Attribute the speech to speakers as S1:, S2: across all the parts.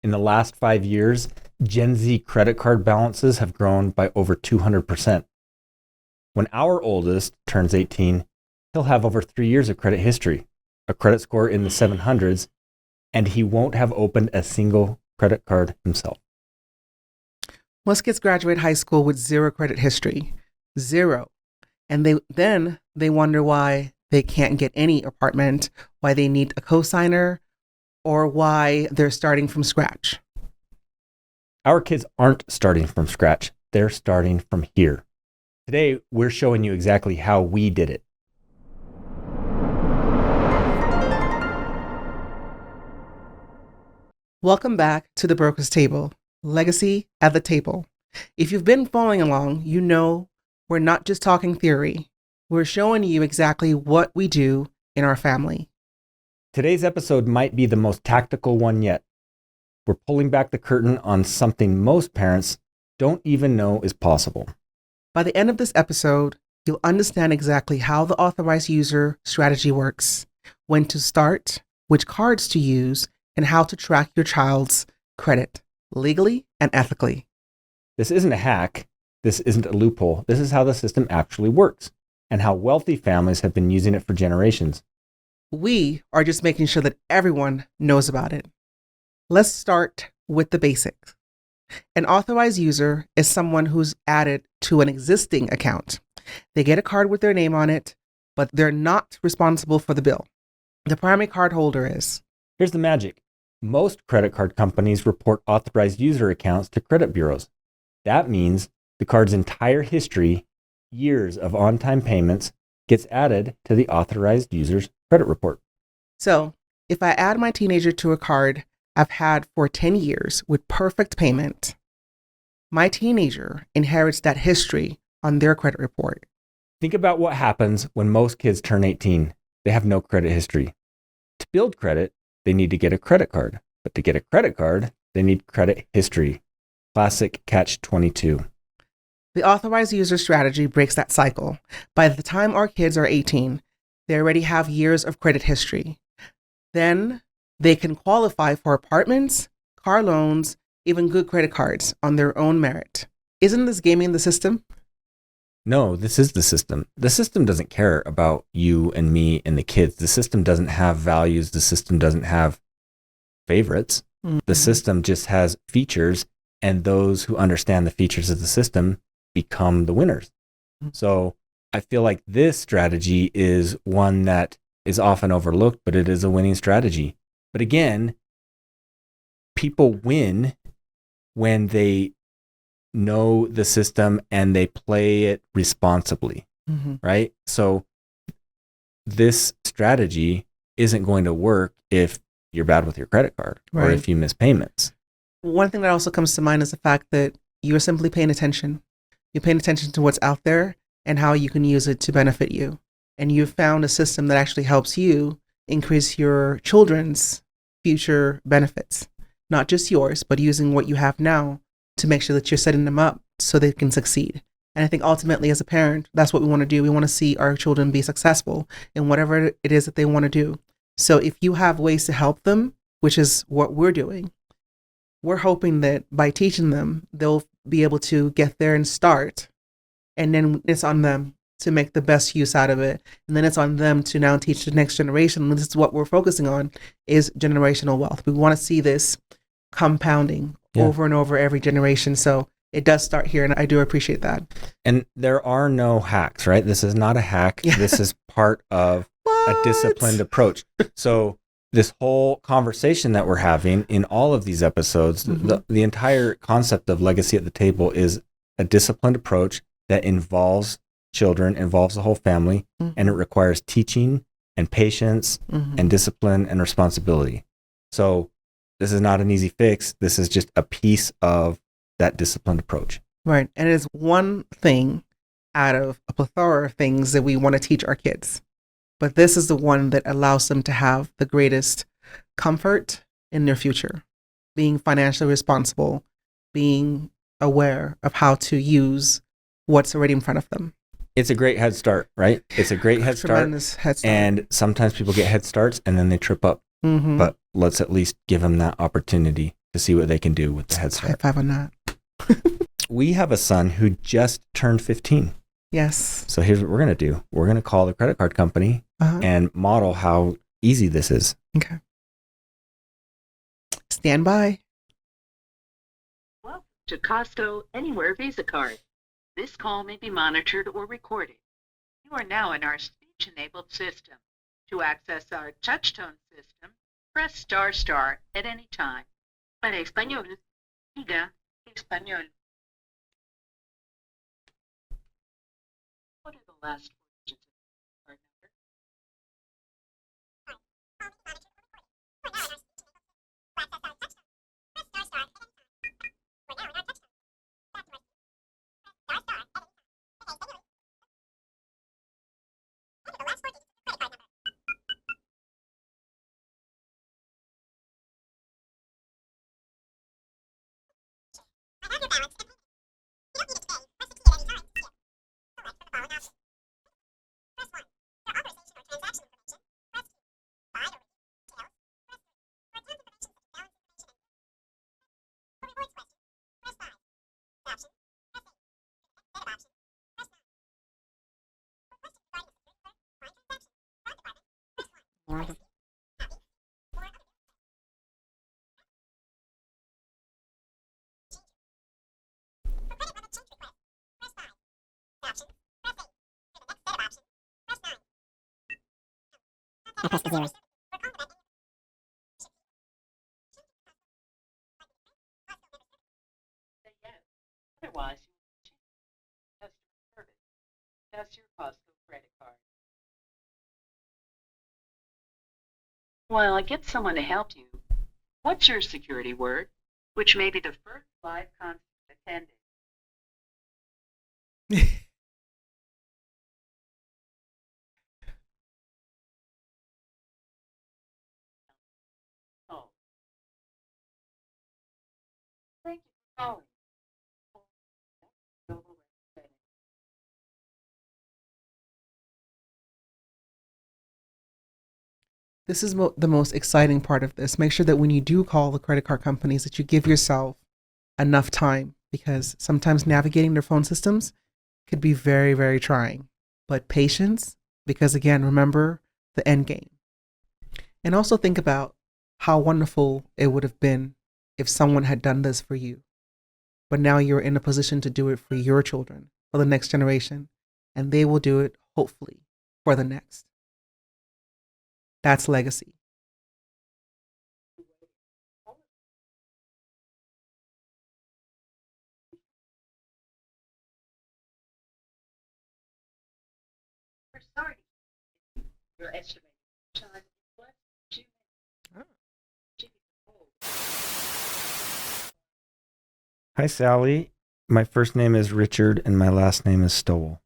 S1: In the last 5 years, Gen Z credit card balances have grown by over 200%. When our oldest turns 18, he'll have over 3 years of credit history, a credit score in the 700s, and he won't have opened a single credit card himself.
S2: Most kids graduate high school with zero credit history. Zero. And they wonder why they can't get any apartment, why they need a cosigner, or why they're starting from scratch.
S1: Our kids aren't starting from scratch. They're starting from here. Today, we're showing you exactly how we did it.
S2: Welcome back to the Broker's Table, Legacy at the Table. If you've been following along, you know we're not just talking theory. We're showing you exactly what we do in our family.
S1: Today's episode might be the most tactical one yet. We're pulling back the curtain on something most parents don't even know is possible.
S2: By the end of this episode, you'll understand exactly how the Authorized User Strategy works, when to start, which cards to use, and how to track your child's credit legally and ethically.
S1: This isn't a hack. This isn't a loophole. This is how the system actually works and how wealthy families have been using it for generations.
S2: We are just making sure that everyone knows about it. Let's start with the basics. An authorized user is someone who's added to an existing account. They get a card with their name on it, but they're not responsible for the bill. The primary card holder is.
S1: Here's the magic. Most credit card companies report authorized user accounts to credit bureaus. That means the card's entire history, years of on-time payments, gets added to the authorized user's credit report.
S2: So if I add my teenager to a card I've had for 10 years with perfect payment, my teenager inherits that history on their credit report.
S1: Think about what happens when most kids turn 18. They have no credit history. To build credit, they need to get a credit card. But to get a credit card, they need credit history. Classic catch-22.
S2: The Authorized User Strategy breaks that cycle. By the time our kids are 18, they already have years of credit history. Then they can qualify for apartments, car loans, even good credit cards on their own merit. Isn't this gaming the system?
S1: No, this is the system. The system doesn't care about you and me and the kids. The system doesn't have values. The system doesn't have favorites. Mm-hmm. The system just has features, and those who understand the features of the system become the winners. Mm-hmm. So I feel like this strategy is one that is often overlooked, but it is a winning strategy. But again, people win when they know the system and they play it responsibly, right? So this strategy isn't going to work if you're bad with your credit card or if you miss payments.
S2: One thing that also comes to mind is the fact that you're simply paying attention. You're paying attention to what's out there and how you can use it to benefit you. And you've found a system that actually helps you increase your children's future benefits, not just yours, but using what you have now to make sure that you're setting them up so they can succeed. And I think ultimately as a parent, that's what we want to do. We want to see our children be successful in whatever it is that they want to do. So if you have ways to help them, which is what we're doing, we're hoping that by teaching them, they'll be able to get there and start. And then it's on them to make the best use out of it. And then it's on them to now teach the next generation. And this is what we're focusing on, is generational wealth. We want to see this compounding over and over every generation. So it does start here, and I do appreciate that.
S1: And there are no hacks, right? This is not a hack. Yeah. This is part of a disciplined approach. So this whole conversation that we're having in all of these episodes, the entire concept of Legacy at the Table is a disciplined approach that involves children, involves the whole family, and it requires teaching and patience and discipline and responsibility. So this is not an easy fix. This is just a piece of that disciplined approach.
S2: Right. And it is one thing out of a plethora of things that we want to teach our kids. But this is the one that allows them to have the greatest comfort in their future, being financially responsible, being aware of how to use what's already in front of them.
S1: It's a great head start, right? It's a great head start.
S2: Tremendous head start.
S1: And sometimes people get head starts and then they trip up. But let's at least give them that opportunity to see what they can do with the Head
S2: High
S1: Start.
S2: five on that.
S1: We have a son who just turned 15.
S2: Yes.
S1: So here's what we're going to do. We're going to call the credit card company and model how easy this is.
S2: Okay. Stand by.
S3: Welcome to Costco Anywhere Visa Card. This call may be monitored or recorded. You are now in our speech-enabled system. To access our touch-tone system, press ** at any time. Para español, diga español. What are the last 4 digits of the card number? Say yes. Otherwise, you will continue customer service. That's your Costco credit card. While I get someone to help you, what's your security word, which may be the first live concert attended? Oh. Thank you for calling.
S2: This is the most exciting part of this. Make sure that when you do call the credit card companies that you give yourself enough time, because sometimes navigating their phone systems could be very, very trying. But patience, because again, remember the end game. And also think about how wonderful it would have been if someone had done this for you. But now you're in a position to do it for your children, for the next generation, and they will do it, hopefully, for the next. That's legacy.
S3: We're sorry. Your estimated time is less than 2 minutes.
S1: Hi, Sally. My first name is Richard and my last name is Stowell.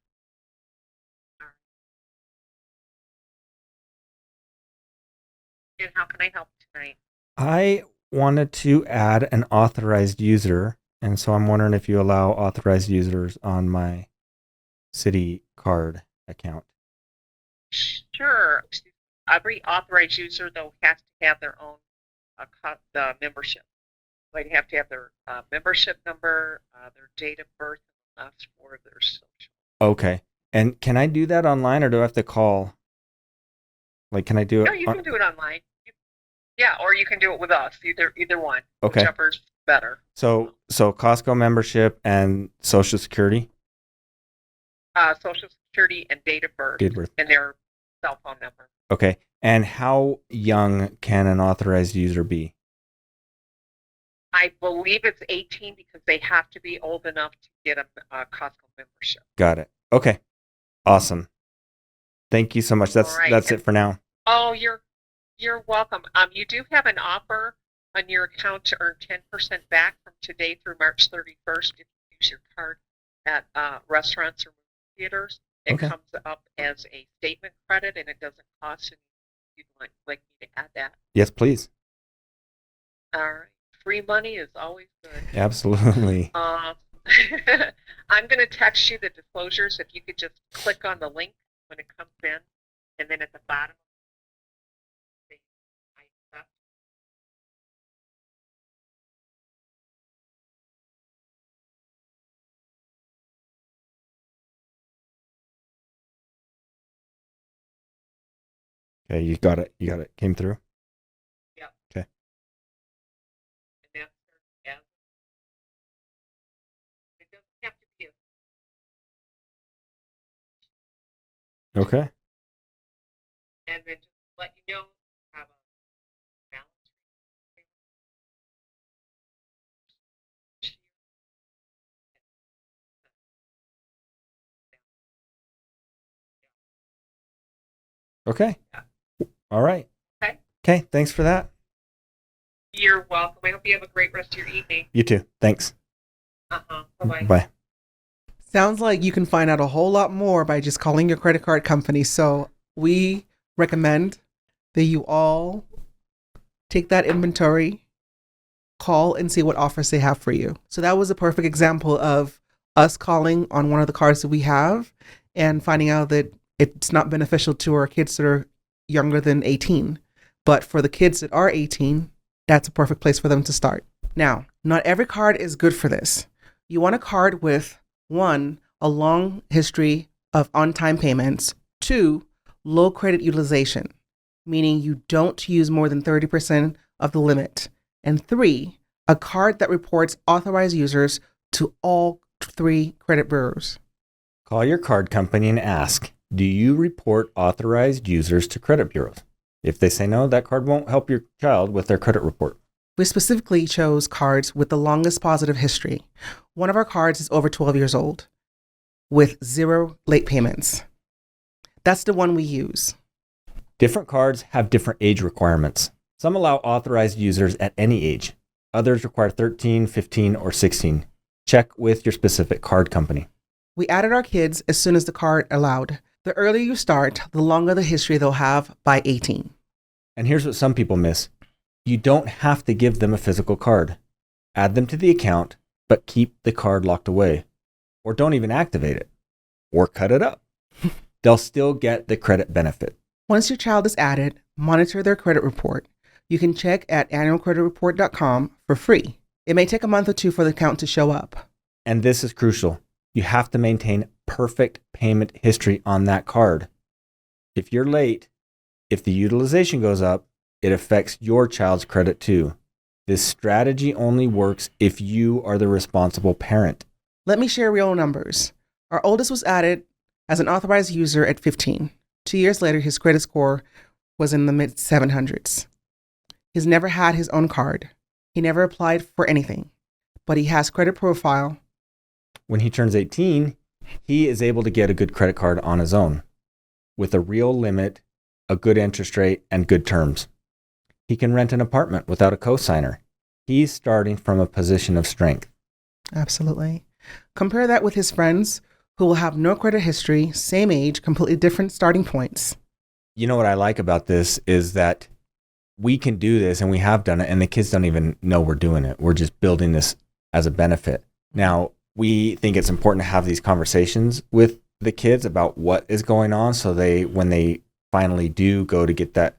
S3: And how can I help tonight?
S1: I wanted to add an authorized user, and so I'm wondering if you allow authorized users on my Citi card account.
S4: Sure. Every authorized user, though, has to have their own membership. They have to have their membership number, their date of birth, and the last 4 of their social.
S1: Okay. And can I do that online, or do I have to call? Like, can I do it?
S4: No, you can do it online. Yeah, or you can do it with us. Either one.
S1: Okay.
S4: Whichever's better.
S1: So Costco membership and Social Security?
S4: Social Security and date of birth.
S1: Date of birth.
S4: And their cell phone number.
S1: Okay. And how young can an authorized user be?
S4: I believe it's 18 because they have to be old enough to get a Costco membership.
S1: Got it. Okay. Awesome. Thank you so much. That's
S4: All right.
S1: That's it for now.
S4: Oh, you're welcome. You do have an offer on your account to earn 10% back from today through March 31st if you use your card at restaurants or movie theaters. It
S1: Okay.
S4: comes up as a statement credit, and it doesn't cost anything. You'd like me to add that?
S1: Yes, please.
S4: All right. Free money is always good.
S1: Absolutely.
S4: I'm going to text you the disclosures. If you could just click on the link when it comes in, and then at the bottom,
S1: Okay, you got it. You got it. Came through.
S4: Yep.
S1: Okay.
S4: And that's as it doesn't have to be
S1: Okay.
S4: and then just let you know have a balance sheet.
S1: Okay.
S4: Yeah.
S1: All right.
S4: Okay.
S1: Okay. Thanks for that.
S4: You're welcome. I hope you have a great rest of your evening.
S1: You too. Thanks.
S4: Bye-bye.
S1: Bye.
S2: Sounds like you can find out a whole lot more by just calling your credit card company. So we recommend that you all take that inventory, call and see what offers they have for you. So that was a perfect example of us calling on one of the cards that we have and finding out that it's not beneficial to our kids that are younger than 18. But for the kids that are 18, that's a perfect place for them to start. Now, not every card is good for this. You want a card with 1, a long history of on-time payments, 2, low credit utilization, meaning you don't use more than 30% of the limit, and 3, a card that reports authorized users to all 3 credit bureaus.
S1: Call your card company and ask, do you report authorized users to credit bureaus? If they say no, that card won't help your child with their credit report.
S2: We specifically chose cards with the longest positive history. One of our cards is over 12 years old with 0 late payments. That's the one we use.
S1: Different cards have different age requirements. Some allow authorized users at any age. Others require 13, 15, or 16. Check with your specific card company.
S2: We added our kids as soon as the card allowed. The earlier you start, the longer the history they'll have by 18.
S1: And here's what some people miss. You don't have to give them a physical card. Add them to the account, but keep the card locked away. Or don't even activate it. Or cut it up. They'll still get the credit benefit.
S2: Once your child is added, monitor their credit report. You can check at annualcreditreport.com for free. It may take a month or 2 for the account to show up.
S1: And this is crucial. You have to maintain perfect payment history on that card. If you're late, if the utilization goes up, it affects your child's credit too. This strategy only works if you are the responsible parent.
S2: Let me share real numbers. Our oldest was added as an authorized user at 15. 2 years later, his credit score was in the mid 700s. He's never had his own card. He never applied for anything, but he has credit profile.
S1: When he turns 18, he is able to get a good credit card on his own with a real limit, a good interest rate, and good terms. He can rent an apartment without a cosigner. He's starting from a position of strength.
S2: Absolutely. Compare that with his friends who will have no credit history, same age, completely different starting points.
S1: You know what I like about this is that we can do this and we have done it and the kids don't even know we're doing it. We're just building this as a benefit. Now, we think it's important to have these conversations with the kids about what is going on so when they finally do go to get that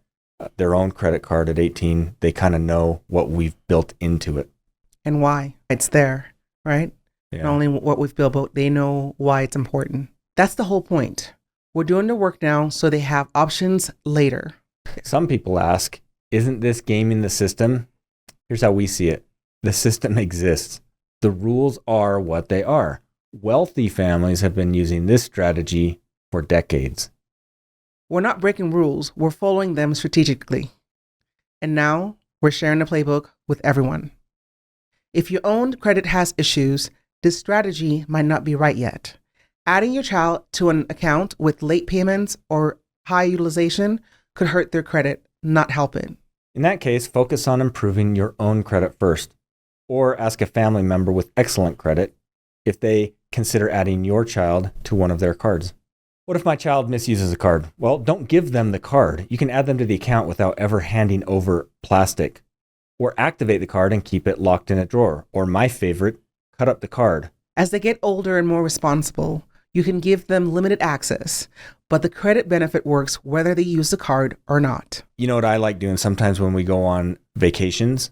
S1: their own credit card at 18, they kind of know what we've built into it.
S2: And why it's there, right?
S1: Yeah.
S2: Not only what we've built, but they know why it's important. That's the whole point. We're doing the work now so they have options later.
S1: Some people ask, isn't this gaming the system? Here's how we see it. The system exists. The rules are what they are. Wealthy families have been using this strategy for decades.
S2: We're not breaking rules, we're following them strategically. And now we're sharing the playbook with everyone. If your own credit has issues, this strategy might not be right yet. Adding your child to an account with late payments or high utilization could hurt their credit, not help it.
S1: In that case, focus on improving your own credit first, or ask a family member with excellent credit if they consider adding your child to one of their cards. What if my child misuses a card? Well, don't give them the card. You can add them to the account without ever handing over plastic. Or activate the card and keep it locked in a drawer. Or my favorite, cut up the card.
S2: As they get older and more responsible, you can give them limited access, but the credit benefit works whether they use the card or not.
S1: You know what I like doing sometimes when we go on vacations?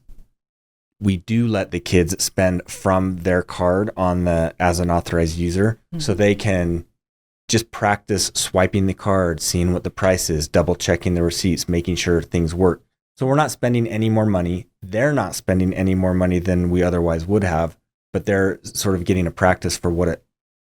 S1: We do let the kids spend from their card as an authorized user so they can just practice swiping the card, seeing what the price is, double checking the receipts, making sure things work. So we're not spending any more money. They're not spending any more money than we otherwise would have, but they're sort of getting a practice for what it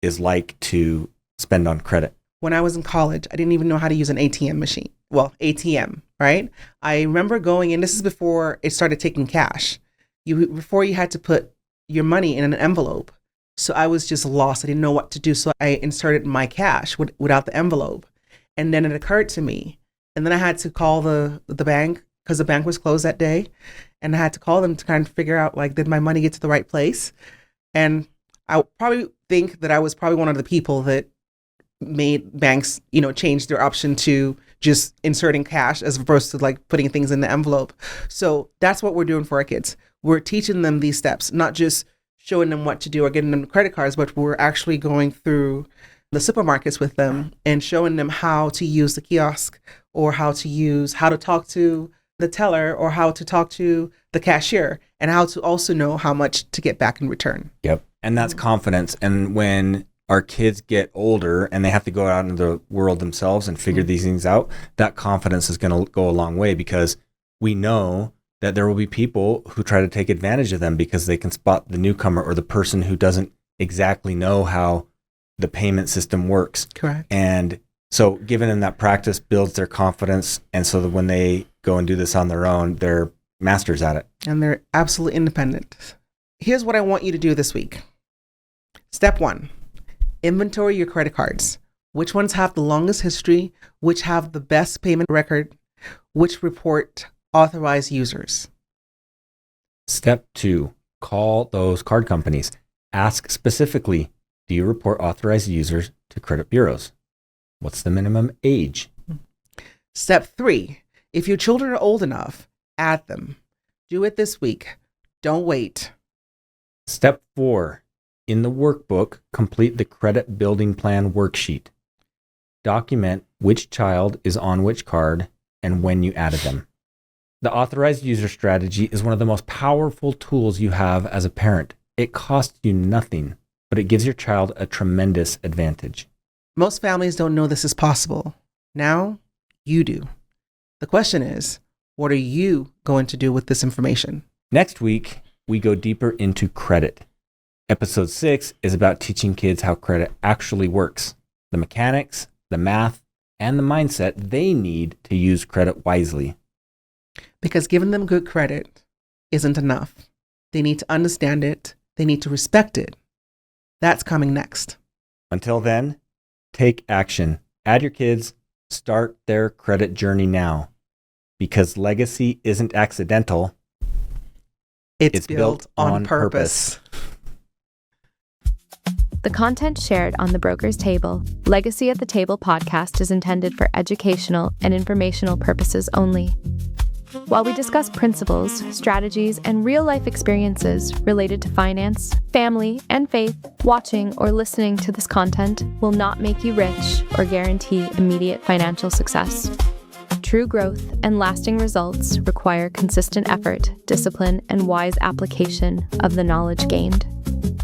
S1: is like to spend on credit.
S2: When I was in college, I didn't even know how to use an ATM machine. Well, ATM, right? I remember going in, this is before it started taking cash. Before you had to put your money in an envelope. So I was just lost. I didn't know what to do. So I inserted my cash without the envelope. And then it occurred to me. And then I had to call the bank because the bank was closed that day. And I had to call them to kind of figure out, like, did my money get to the right place? And I probably think that I was probably one of the people that made banks, change their option to just inserting cash as opposed to like putting things in the envelope. So that's what we're doing for our kids. We're teaching them these steps, not just showing them what to do or getting them credit cards, but we're actually going through the supermarkets with them and showing them how to use the kiosk or how to talk to the teller or how to talk to the cashier and how to also know how much to get back in return.
S1: Yep. And that's confidence. And when our kids get older and they have to go out into the world themselves and figure these things out, that confidence is going to go a long way because we know that there will be people who try to take advantage of them because they can spot the newcomer or the person who doesn't exactly know how the payment system works.
S2: Correct.
S1: And so giving them that practice builds their confidence. And so that when they go and do this on their own, they're masters at it. And
S2: they're absolutely independent. Here's what I want you to do this week. Step 1. Inventory your credit cards. Which ones have the longest history? Which have the best payment record? Which report authorized users?
S1: Step 2, call those card companies. Ask specifically, do you report authorized users to credit bureaus? What's the minimum age?
S2: Step 3, if your children are old enough, add them. Do it this week. Don't wait.
S1: Step 4, in the workbook, complete the credit building plan worksheet. Document which child is on which card and when you added them. The Authorized User Strategy is one of the most powerful tools you have as a parent. It costs you nothing, but it gives your child a tremendous advantage.
S2: Most families don't know this is possible. Now, you do. The question is, what are you going to do with this information?
S1: Next week, we go deeper into credit. Episode 6 is about teaching kids how credit actually works, the mechanics, the math, and the mindset they need to use credit wisely.
S2: Because giving them good credit isn't enough. They need to understand it. They need to respect it. That's coming next.
S1: Until then, take action. Add your kids. Start their credit journey now. Because legacy isn't accidental.
S2: It's built on purpose.
S5: The content shared on The Broker's Table, Legacy at the Table podcast is intended for educational and informational purposes only. While we discuss principles, strategies, and real-life experiences related to finance, family, and faith, watching or listening to this content will not make you rich or guarantee immediate financial success. True growth and lasting results require consistent effort, discipline, and wise application of the knowledge gained.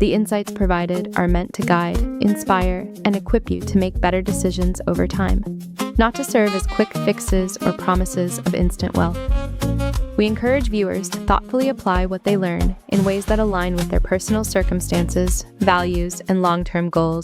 S5: The insights provided are meant to guide, inspire, and equip you to make better decisions over time, not to serve as quick fixes or promises of instant wealth. We encourage viewers to thoughtfully apply what they learn in ways that align with their personal circumstances, values, and long-term goals.